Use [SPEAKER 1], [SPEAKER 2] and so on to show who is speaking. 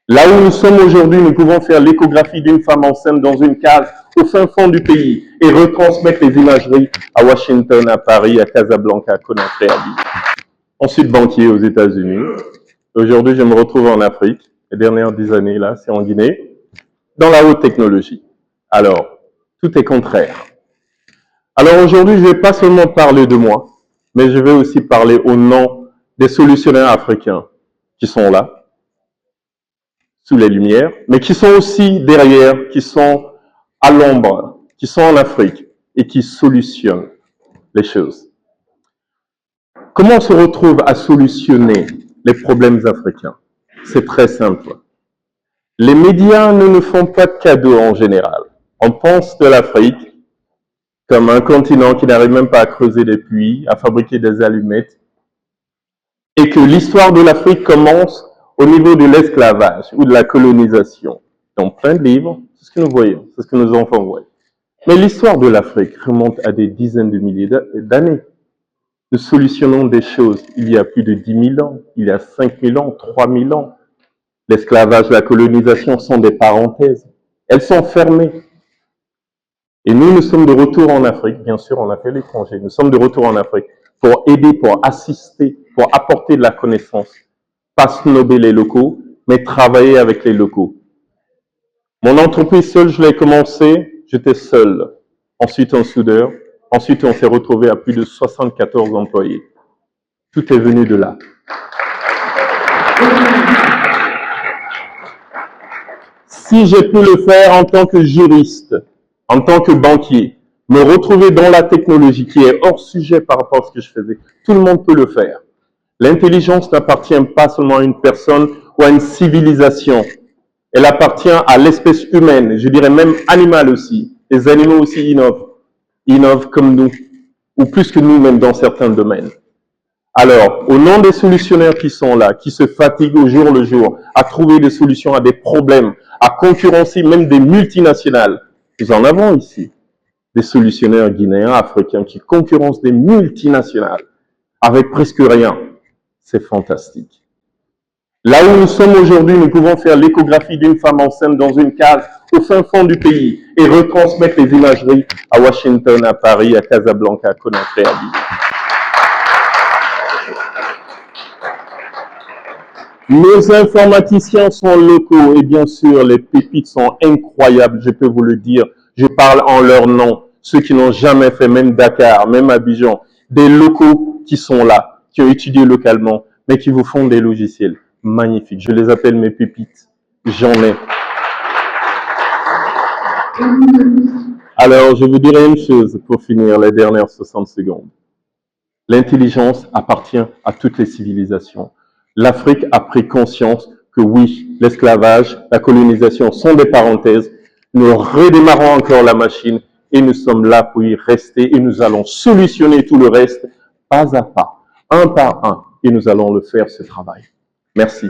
[SPEAKER 1] Là où nous sommes aujourd'hui, nous pouvons faire l'échographie d'une femme enceinte dans une case au fin fond du pays et retransmettre les imageries à Washington, à Paris, à Casablanca, à Conakry, à Abidjan. Ensuite, banquier aux États-Unis. Aujourd'hui, je me retrouve en Afrique. Les dernières 10 années, là, c'est en Guinée, dans la haute technologie. Alors, tout est contraire. Alors aujourd'hui, je ne vais pas seulement parler de moi, mais je vais aussi parler au nom des solutionnaires africains qui sont là, sous les lumières, mais qui sont aussi derrière, qui sont à l'ombre, qui sont en Afrique et qui solutionnent les choses. Comment on se retrouve à solutionner les problèmes africains? C'est très simple. Les médias ne nous font pas de cadeaux en général. On pense de l'Afrique comme un continent qui n'arrive même pas à creuser des puits, à fabriquer des allumettes, et que l'histoire de l'Afrique commence au niveau de l'esclavage ou de la colonisation. Dans plein de livres, c'est ce que nous voyons, c'est ce que nos enfants voient. Mais l'histoire de l'Afrique remonte à des dizaines de milliers d'années. Nous solutionnons des choses il y a plus de 10 000 ans, il y a 5 000 ans, 3 000 ans. L'esclavage, la colonisation sont des parenthèses. Elles sont fermées. Et nous sommes de retour en Afrique, bien sûr, on a fait l'étranger. Nous sommes de retour en Afrique pour aider, pour assister, pour apporter de la connaissance. Pas snober les locaux, mais travailler avec les locaux. Mon entreprise seule, je l'ai commencé, j'étais seul. Ensuite, un soudeur. Ensuite, on s'est retrouvé à plus de 74 employés. Tout est venu de là. Si j'ai pu le faire en tant que juriste, en tant que banquier, me retrouver dans la technologie qui est hors sujet par rapport à ce que je faisais, tout le monde peut le faire. L'intelligence n'appartient pas seulement à une personne ou à une civilisation. Elle appartient à l'espèce humaine, je dirais même animale aussi. Les animaux aussi innovent comme nous, ou plus que nous même dans certains domaines. Alors, au nom des solutionnaires qui sont là, qui se fatiguent au jour le jour à trouver des solutions à des problèmes, à concurrencer même des multinationales, nous en avons ici des solutionnaires guinéens, africains qui concurrencent des multinationales avec presque rien. C'est fantastique. Là où nous sommes aujourd'hui, nous pouvons faire l'échographie d'une femme enceinte dans une case au fin fond du pays et retransmettre les imageries à Washington, à Paris, à Casablanca, à Conakry, à Abidjan. Nos informaticiens sont locaux et bien sûr, les pépites sont incroyables, je peux vous le dire. Je parle en leur nom, ceux qui n'ont jamais fait, même Dakar, même Abidjan, des locaux qui sont là, qui ont étudié localement, mais qui vous font des logiciels magnifiques. Je les appelle mes pépites, j'en ai. Alors, je vous dirai une chose pour finir les dernières 60 secondes. L'intelligence appartient à toutes les civilisations. L'Afrique a pris conscience que oui, l'esclavage, la colonisation sont des parenthèses. Nous redémarrons encore la machine et nous sommes là pour y rester et nous allons solutionner tout le reste pas à pas, un par un, et nous allons le faire ce travail. Merci.